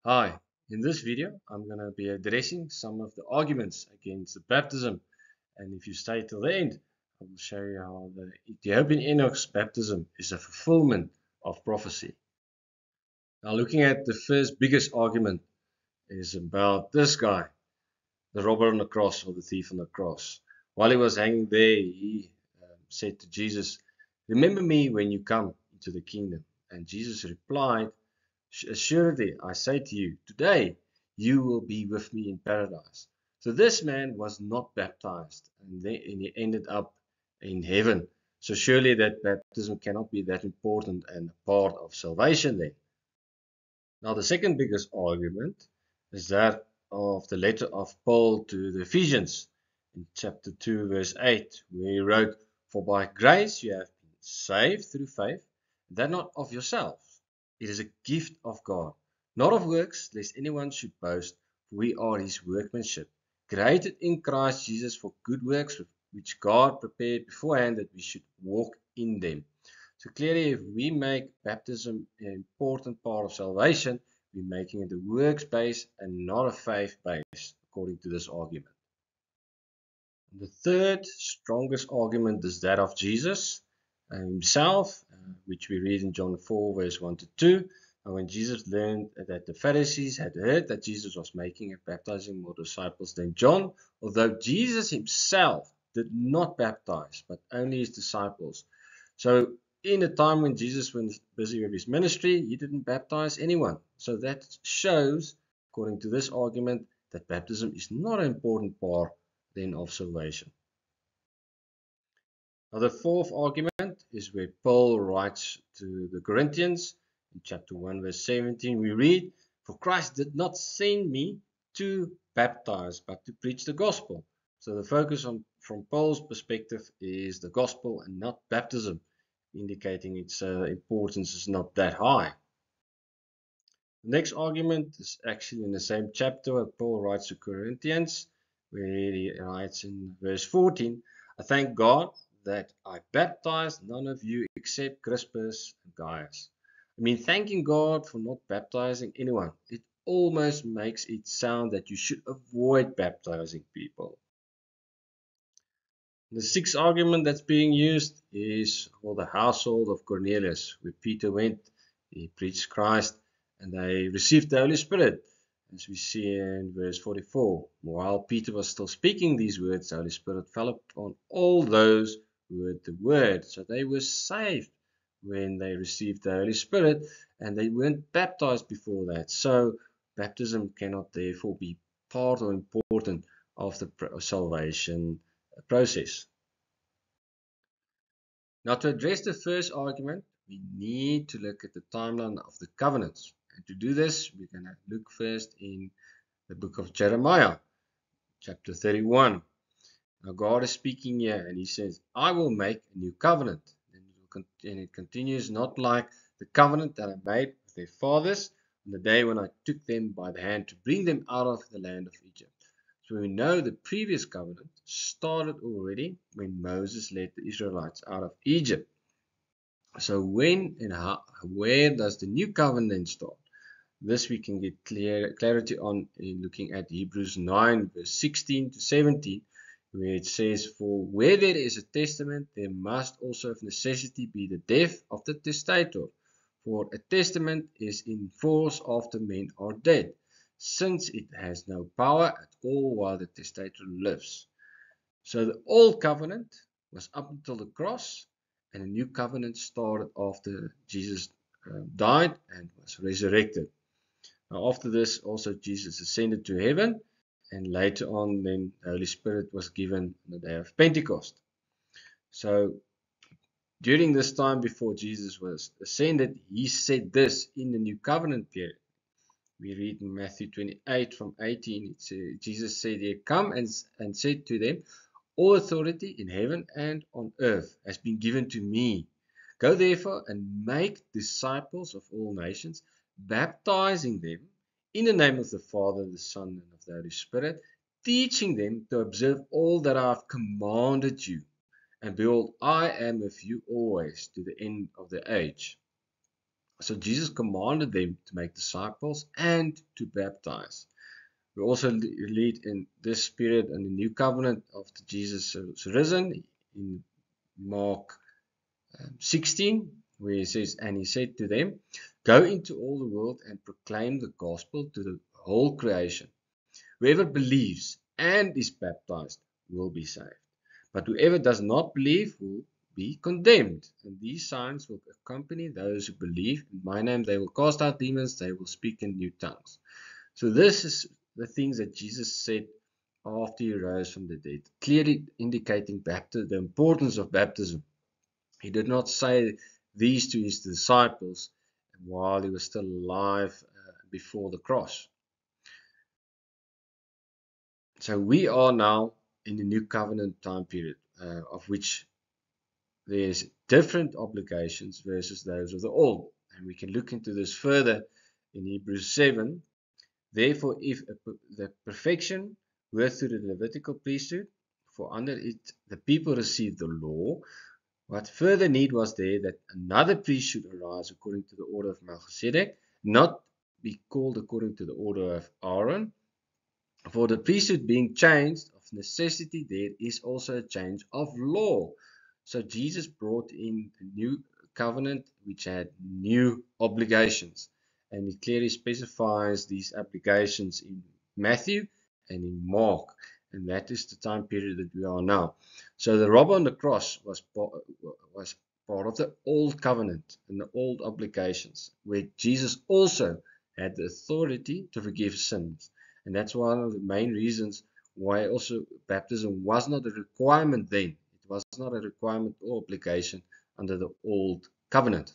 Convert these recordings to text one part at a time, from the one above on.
Hi, in this video I'm going to be addressing some of the arguments against the baptism, and if you stay till the end I will show you how the Ethiopian Enoch's baptism is a fulfillment of prophecy. Now looking at the first biggest argument is about this guy, the robber on the cross or the thief on the cross. While he was hanging there he said to Jesus, "Remember me when you come into the kingdom." And Jesus replied, "Assuredly, I say to you, today you will be with me in paradise." So this man was not baptized, and he ended up in heaven. So surely that baptism cannot be that important and a part of salvation then. Now the second biggest argument is that of the letter of Paul to the Ephesians in chapter 2 verse 8, where he wrote, "For by grace you have been saved through faith, that not of yourselves. It is a gift of God, not of works, lest anyone should boast, for we are his workmanship, created in Christ Jesus for good works, which God prepared beforehand that we should walk in them." So clearly, if we make baptism an important part of salvation, we're making it a works-based and not a faith-based, according to this argument. The third strongest argument is that of Jesus himself, which we read in John 4, verse 1 to 2. And when Jesus learned that the Pharisees had heard that Jesus was making and baptizing more disciples than John, although Jesus himself did not baptize, but only his disciples. So in a time when Jesus was busy with his ministry, he didn't baptize anyone. So that shows, according to this argument, that baptism is not an important part then of salvation. Now the fourth argument is where Paul writes to the Corinthians in chapter 1 verse 17. We read, "For Christ did not send me to baptize, but to preach the gospel." So the focus from Paul's perspective is the gospel and not baptism, indicating its importance is not that high. The next argument is actually in the same chapter where Paul writes to Corinthians, where he writes in verse 14, "I thank God that I baptized none of you except Crispus and Gaius." I mean, thanking God for not baptizing anyone, it almost makes it sound that you should avoid baptizing people. The sixth argument that's being used is for the household of Cornelius, where Peter went, he preached Christ, and they received the Holy Spirit, as we see in verse 44. While Peter was still speaking these words, the Holy Spirit fell upon all those who heard the word. So they were saved when they received the Holy Spirit, and they weren't baptized before that. So baptism cannot therefore be part or important of the salvation process. Now, to address the first argument, we need to look at the timeline of the covenants. And to do this, we're going to look first in the book of Jeremiah, chapter 31. Now, God is speaking here, and he says, "I will make a new covenant." And it continues, "Not like the covenant that I made with their fathers on the day when I took them by the hand to bring them out of the land of Egypt." So we know the previous covenant started already when Moses led the Israelites out of Egypt. So when and how, where does the new covenant start? This we can get clarity on in looking at Hebrews 9 verse 16 to 17, where it says, "For where there is a testament, there must also of necessity be the death of the testator. For a testament is in force after men are dead, since it has no power at all while the testator lives." So the old covenant was up until the cross, and a new covenant started after Jesus died and was resurrected. Now after this, also Jesus ascended to heaven, and later on then the Holy Spirit was given on the day of Pentecost. So during this time before Jesus was ascended, he said this in the new covenant period. We read in Matthew 28 from 18, Jesus said, "Here come and said to them, all authority in heaven and on earth has been given to me. Go therefore and make disciples of all nations, baptizing them in the name of the Father, the Son, and of the Holy Spirit, teaching them to observe all that I have commanded you. And behold, I am with you always to the end of the age." So Jesus commanded them to make disciples and to baptize. We also read in this period in the new covenant after Jesus was risen in Mark 16, where he says, and he said to them, go into all the world and proclaim the gospel to the whole creation. Whoever believes and is baptized will be saved, but whoever does not believe will be condemned. And these signs will accompany those who believe. In my name they will cast out demons, they will speak in new tongues. So this is the things that Jesus said after he rose from the dead, clearly indicating the importance of baptism. He did not say these to his disciples while he was still alive before the cross. So we are now in the new covenant time period, of which there's different obligations versus those of the old. And we can look into this further in Hebrews 7. Therefore, if the perfection were through the Levitical priesthood, for under it the people received the law, what further need was there that another priest should arise according to the order of Melchizedek, not be called according to the order of Aaron? For the priesthood being changed of necessity, there is also a change of law. So Jesus brought in a new covenant which had new obligations. And he clearly specifies these obligations in Matthew and in Mark. And that is the time period that we are now. So the robber on the cross was part of the old covenant and the old obligations, where Jesus also had the authority to forgive sins. And that's one of the main reasons why also baptism was not a requirement then. It was not a requirement or obligation under the old covenant.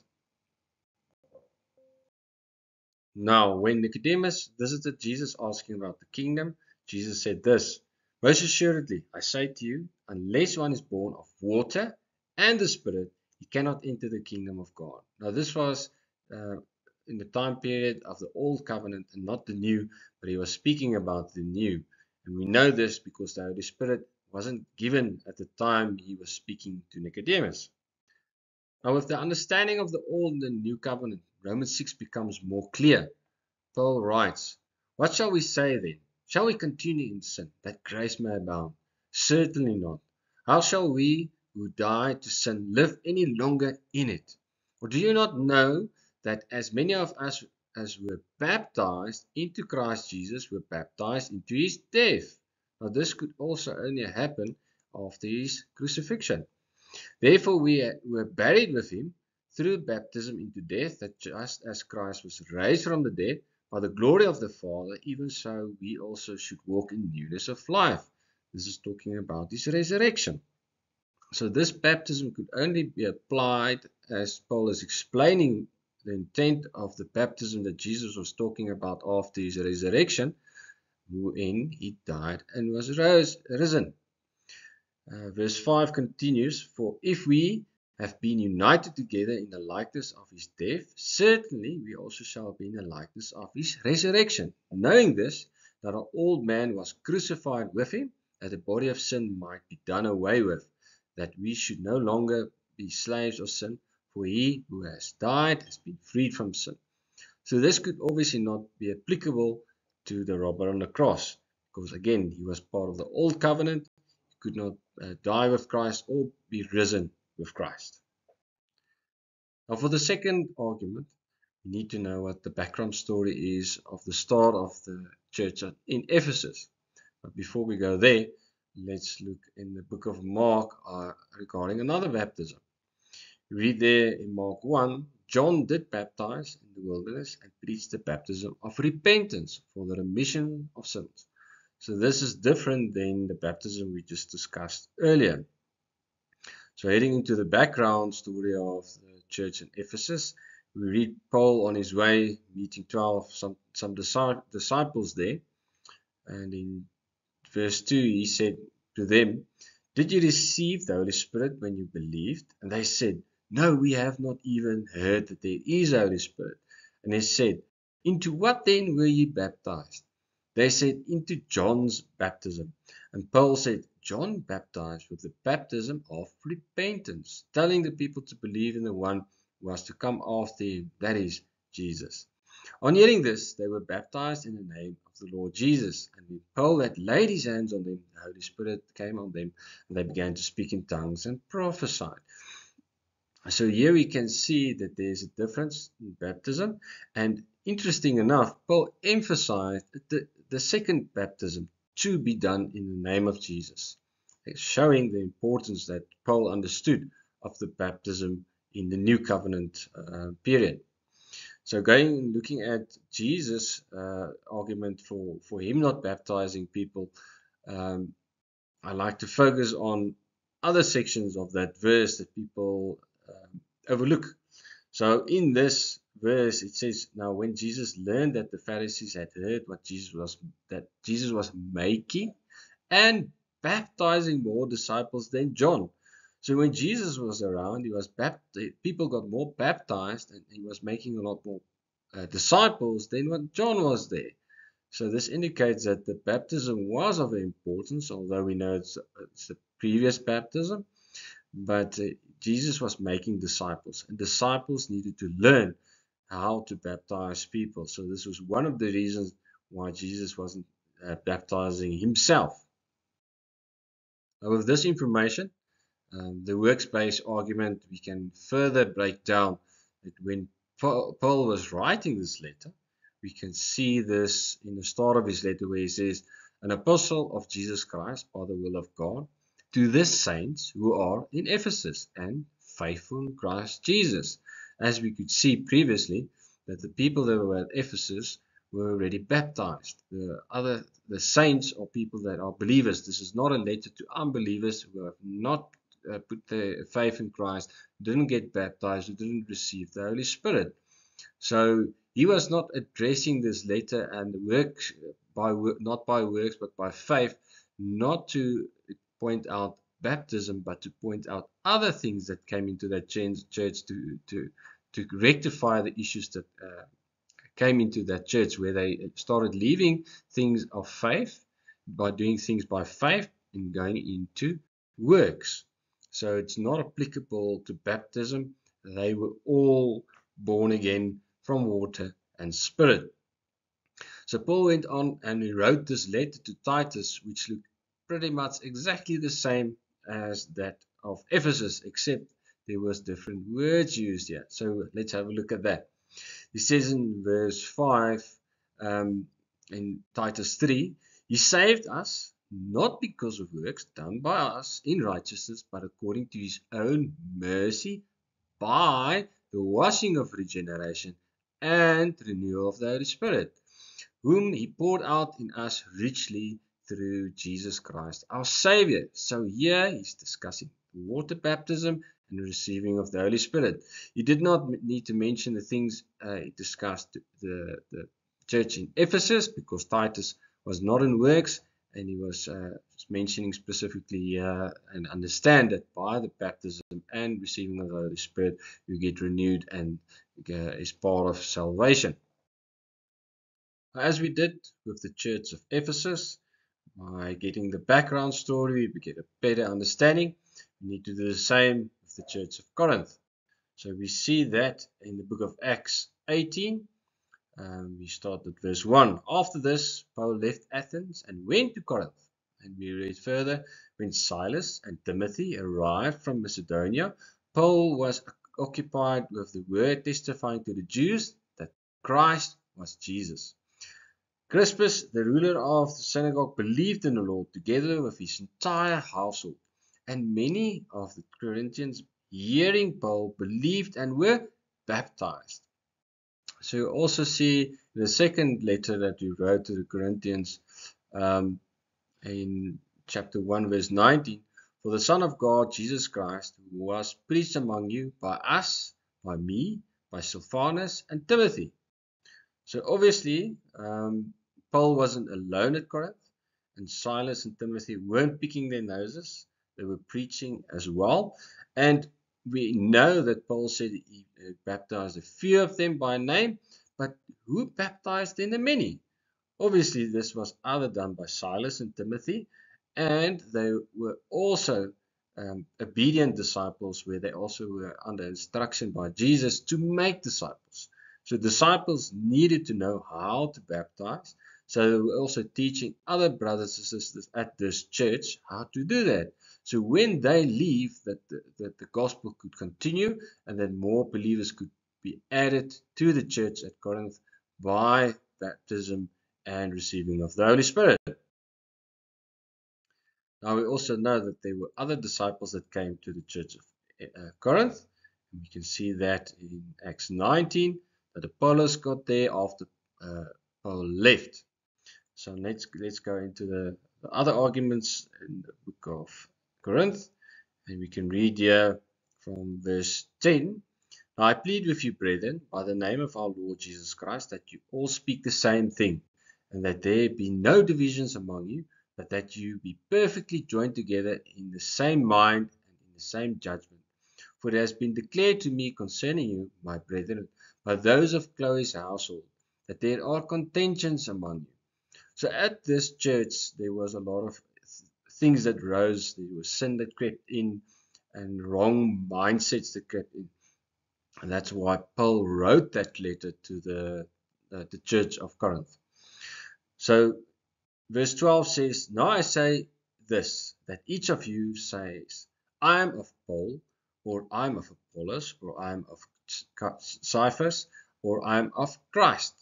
Now, when Nicodemus visited Jesus asking about the kingdom, Jesus said this, most assuredly, I say to you, unless one is born of water and the Spirit, he cannot enter the kingdom of God. Now, this was in the time period of the old covenant and not the new, but he was speaking about the new. And we know this because the Holy Spirit wasn't given at the time he was speaking to Nicodemus. Now, with the understanding of the old and new covenant, Romans 6 becomes more clear. Paul writes, what shall we say then? Shall we continue in sin, that grace may abound? Certainly not. How shall we who died to sin live any longer in it? Or do you not know that as many of us as were baptized into Christ Jesus were baptized into his death? Now this could also only happen after his crucifixion. Therefore we were buried with him through baptism into death, that just as Christ was raised from the dead by the glory of the Father, even so we also should walk in newness of life. This is talking about his resurrection. So this baptism could only be applied, as Paul is explaining the intent of the baptism that Jesus was talking about after his resurrection, when he died and was risen. Verse 5 continues, for if we have been united together in the likeness of his death, certainly we also shall be in the likeness of his resurrection, knowing this, that our old man was crucified with him, that the body of sin might be done away with, that we should no longer be slaves of sin, for he who has died has been freed from sin. So this could obviously not be applicable to the robber on the cross, because again, he was part of the old covenant. He could not die with Christ or be risen with Christ. Now for the second argument, we need to know what the background story is of the start of the church in Ephesus. But before we go there, let's look in the book of Mark regarding another baptism. We read there in Mark 1, John did baptize in the wilderness and preached the baptism of repentance for the remission of sins. So this is different than the baptism we just discussed earlier. So heading into the background story of the church in Ephesus, we read Paul on his way meeting 12 some disciples there. And in verse 2 he said to them, did you receive the Holy Spirit when you believed? And they said, no, we have not even heard that there is a Holy Spirit. And he said, into what then were ye baptized? They said, into John's baptism. And Paul said, John baptized with the baptism of repentance, telling the people to believe in the one was to come after him, that is, Jesus. On hearing this, they were baptized in the name of the Lord Jesus. And when Paul had laid his hands on them, the Holy Spirit came on them, and they began to speak in tongues and prophesy. So here we can see that there's a difference in baptism. And interesting enough, Paul emphasized the second baptism to be done in the name of Jesus, showing the importance that Paul understood of the baptism in the New Covenant period. So looking at Jesus' argument for him not baptizing people, I like to focus on other sections of that verse that people overlook. So in this verse, it says, now when Jesus learned that the Pharisees had heard what Jesus was making and baptizing more disciples than John. So when Jesus was around, people got more baptized, and he was making a lot more disciples than when John was there. So this indicates that the baptism was of importance, although we know it's the previous baptism. But Jesus was making disciples, and disciples needed to learn how to baptize people. So this was one of the reasons why Jesus wasn't baptizing himself. With this information, the works-based argument, we can further break down that when Paul was writing this letter, we can see this in the start of his letter where he says, an apostle of Jesus Christ by the will of God, to the saints who are in Ephesus and faithful in Christ Jesus. As we could see previously, that the people that were at Ephesus were already baptized. The saints are people that are believers. This is not a letter to unbelievers who have not put their faith in Christ, didn't get baptized, who didn't receive the Holy Spirit. So he was not addressing this letter and works not by works but by faith, not to point out baptism, but to point out other things that came into that church to rectify the issues that came into that church, where they started leaving things of faith by doing things by faith and going into works. So it's not applicable to baptism. They were all born again from water and spirit. So Paul went on and he wrote this letter to Titus, which looked pretty much exactly the same as that of Ephesus, except there was different words used here. So let's have a look at that. He says in verse 5 in Titus 3, he saved us not because of works done by us in righteousness, but according to his own mercy by the washing of regeneration and renewal of the Holy Spirit, whom he poured out in us richly through Jesus Christ, our Savior. So here he's discussing water baptism and receiving of the Holy Spirit. He did not need to mention the things he discussed the church in Ephesus, because Titus was not in works, and he was mentioning specifically and understand that by the baptism and receiving of the Holy Spirit, you get renewed and is part of salvation. As we did with the church of Ephesus, by getting the background story, we get a better understanding. We need to do the same with the church of Corinth. So we see that in the book of Acts 18. We start at verse 1. After this, Paul left Athens and went to Corinth. And we read further, when Silas and Timothy arrived from Macedonia, Paul was occupied with the word, testifying to the Jews that Christ was Jesus. Crispus, the ruler of the synagogue, believed in the Lord together with his entire household. And many of the Corinthians, hearing Paul, believed and were baptized. So you also see the second letter that he wrote to the Corinthians in chapter 1 verse 19. For the Son of God, Jesus Christ, who was preached among you by us, by me, by Silvanus and Timothy. So obviously Paul wasn't alone at Corinth, and Silas and Timothy weren't picking their noses. They were preaching as well. And we know that Paul said he baptized a few of them by name, but who baptized then the many? Obviously, this was either done by Silas and Timothy, and they were also obedient disciples, where they also were under instruction by Jesus to make disciples. So disciples needed to know how to baptize. So they were also teaching other brothers and sisters at this church how to do that. So when they leave, that the gospel could continue and that more believers could be added to the church at Corinth by baptism and receiving of the Holy Spirit. Now we also know that there were other disciples that came to the church of Corinth. And we can see that in Acts 19, that Apollos got there after Paul left. So let's go into the other arguments in the book of Corinth. And we can read here from verse 10. Now I plead with you, brethren, by the name of our Lord Jesus Christ, that you all speak the same thing, and that there be no divisions among you, but that you be perfectly joined together in the same mind and in the same judgment. For it has been declared to me concerning you, my brethren, by those of Chloe's household, that there are contentions among you. So at this church, there was a lot of things that rose. There was sin that crept in and wrong mindsets that crept in. And that's why Paul wrote that letter to the church of Corinth. So verse 12 says, Now I say this, that each of you says, I am of Paul, or I am of Apollos, or I am of Cephas, or I am of Christ.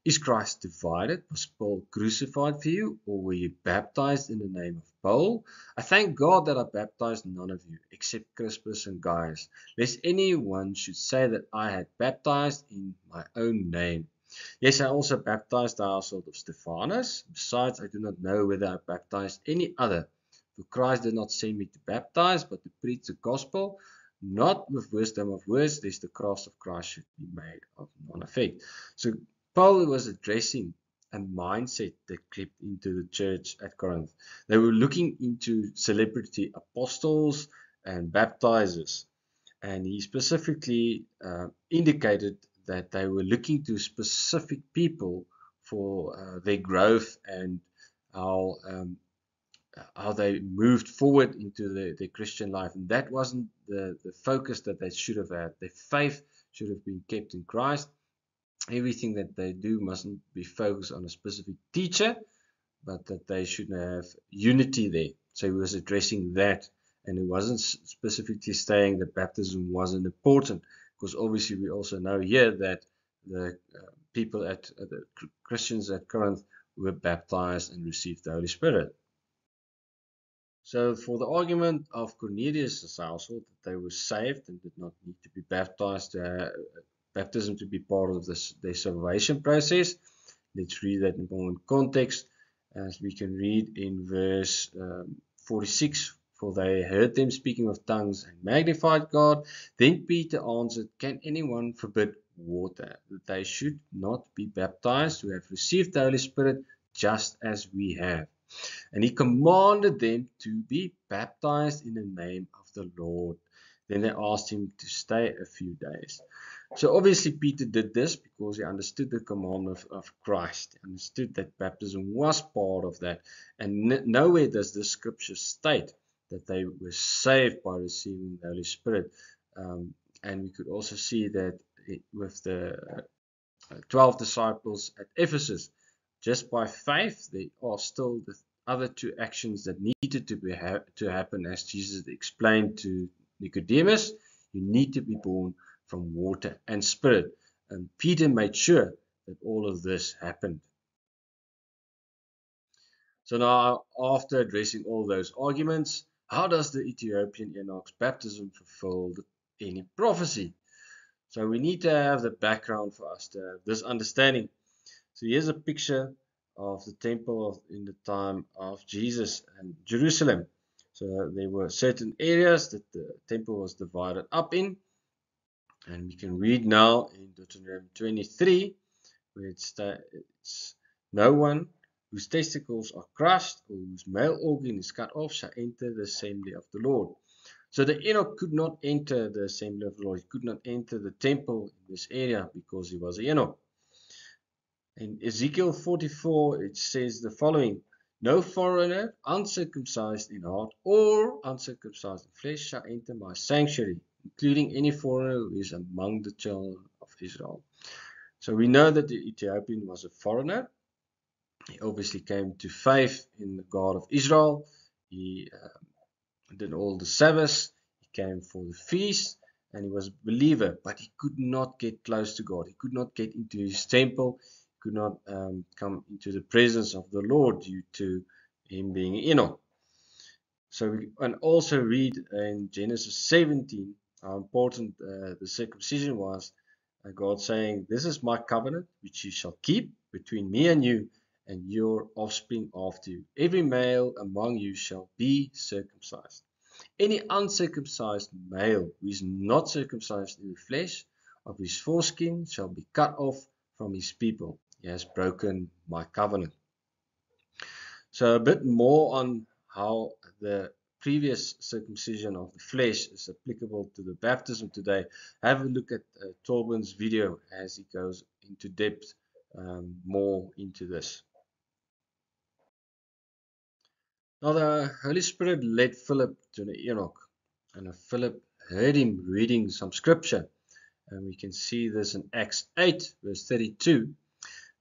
Is Christ divided? Was Paul crucified for you, or were you baptized in the name of Paul? I thank God that I baptized none of you, except Crispus and Gaius, lest anyone should say that I had baptized in my own name. Yes, I also baptized the household of Stephanas. Besides, I do not know whether I baptized any other. For Christ did not send me to baptize, but to preach the gospel, not with wisdom of words, lest the cross of Christ should be made of none effect. So Paul was addressing a mindset that crept into the church at Corinth. They were looking into celebrity apostles and baptizers. And he specifically indicated that they were looking to specific people for their growth and how they moved forward into their Christian life. And that wasn't the focus that they should have had. Their faith should have been kept in Christ. Everything that they do mustn't be focused on a specific teacher, but that they should have unity there. So he was addressing that, and he wasn't specifically saying that baptism wasn't important, because obviously we also know here that the people the Christians at Corinth were baptized and received the Holy Spirit. So for the argument of Cornelius' household, that they were saved and did not need to be baptized, baptism to be part of their salvation process. Let's read that in more context, as we can read in verse 46. For they heard them speaking of tongues and magnified God. Then Peter answered, Can anyone forbid water, that they should not be baptized who have received the Holy Spirit just as we have? And he commanded them to be baptized in the name of the Lord. Then they asked him to stay a few days. So obviously Peter did this because he understood the commandment of Christ. He understood that baptism was part of that. And nowhere does the scripture state that they were saved by receiving the Holy Spirit. And we could also see that with the 12 disciples at Ephesus, just by faith, there are still the other two actions that needed to happen, as Jesus explained to Nicodemus. You need to be born from water and spirit. And Peter made sure that all of this happened. So now, after addressing all those arguments, how does the Ethiopian eunuch's baptism fulfill any prophecy? So we need to have the background for us to have this understanding. So here's a picture of the temple in the time of Jesus and Jerusalem. So there were certain areas that the temple was divided up in. And we can read now in Deuteronomy 23, where it's no one whose testicles are crushed or whose male organ is cut off shall enter the assembly of the Lord. So the eunuch could not enter the assembly of the Lord. He could not enter the temple in this area because he was a eunuch. In Ezekiel 44, it says the following. No foreigner, uncircumcised in heart or uncircumcised in flesh, shall enter my sanctuary, including any foreigner who is among the children of Israel. So we know that the Ethiopian was a foreigner. He obviously came to faith in the God of Israel. He did all the Sabbaths. He came for the feast, and he was a believer, but he could not get close to God. He could not get into his temple. He could not come into the presence of the Lord due to him being Enoch. So we can also read in Genesis 17 how important the circumcision was. God saying, "This is my covenant which you shall keep between me and you and your offspring after you. Every male among you shall be circumcised. Any uncircumcised male who is not circumcised in the flesh of his foreskin shall be cut off from his people. He has broken my covenant." So a bit more on how the previous circumcision of the flesh is applicable to the baptism today. Have a look at Torben's video as he goes into depth more into this. Now the Holy Spirit led Philip to the Enoch, and Philip heard him reading some scripture, and we can see this in Acts 8 verse 32.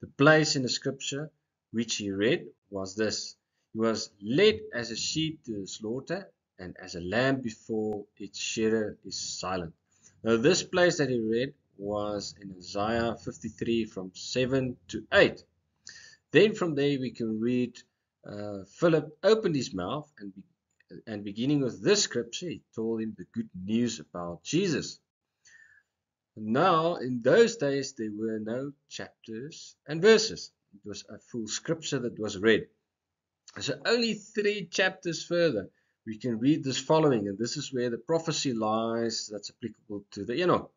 The place in the scripture which he read was this: "He was led as a sheep to the slaughter, and as a lamb before its shearer is silent." Now this place that he read was in Isaiah 53 from 7 to 8. Then from there we can read Philip opened his mouth, and beginning with this scripture, he told him the good news about Jesus. Now, in those days, there were no chapters and verses. It was a full scripture that was read. So only 3 chapters further, we can read this following, and this is where the prophecy lies that's applicable to the Enoch.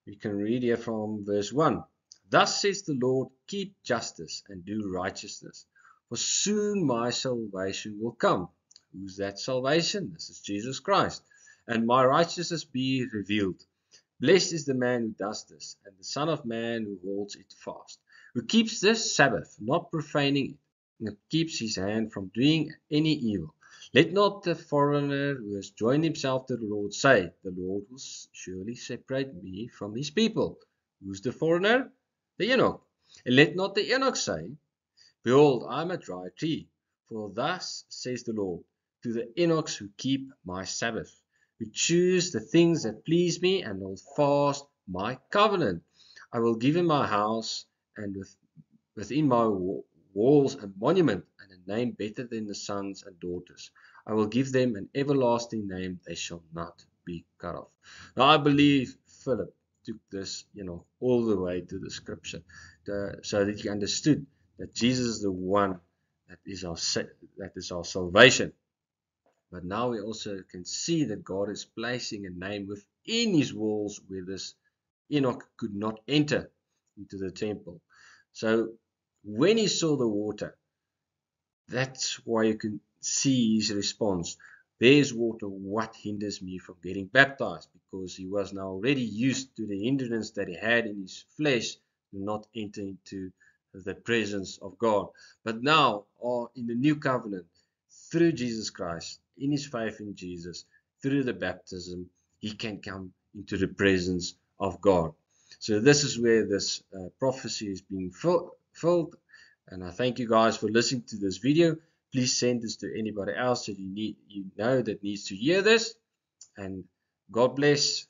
We can read here from verse 1. "Thus says the Lord, keep justice and do righteousness, for soon my salvation will come." Who's that salvation? This is Jesus Christ. "And my righteousness be revealed. Blessed is the man who does this, and the Son of Man who holds it fast, who keeps this Sabbath, not profaning it, and keeps his hand from doing any evil. Let not the foreigner who has joined himself to the Lord say, the Lord will surely separate me from his people." Who's the foreigner? The Enoch. "And let not the Enoch say, behold, I am a dry tree. For thus says the Lord, to the Enochs who keep my Sabbath, who choose the things that please me and hold fast my covenant. I will give him my house, and within my walls a monument, and a name better than the sons and daughters. I will give them an everlasting name, they shall not be cut off." Now I believe Philip took this, all the way to the scripture, so that he understood that Jesus is the one that is our salvation. But now we also can see that God is placing a name within his walls where this Enoch could not enter into the temple. So when he saw the water, that's why you can see his response. "There's water, what hinders me from getting baptized?" Because he was now already used to the hindrance that he had in his flesh to not enter into the presence of God. But now, in the new covenant, through Jesus Christ, in his faith in Jesus, through the baptism, he can come into the presence of God. So this is where this prophecy is being fulfilled. And I thank you guys for listening to this video. Please send this to anybody else that you know that needs to hear this. And God bless.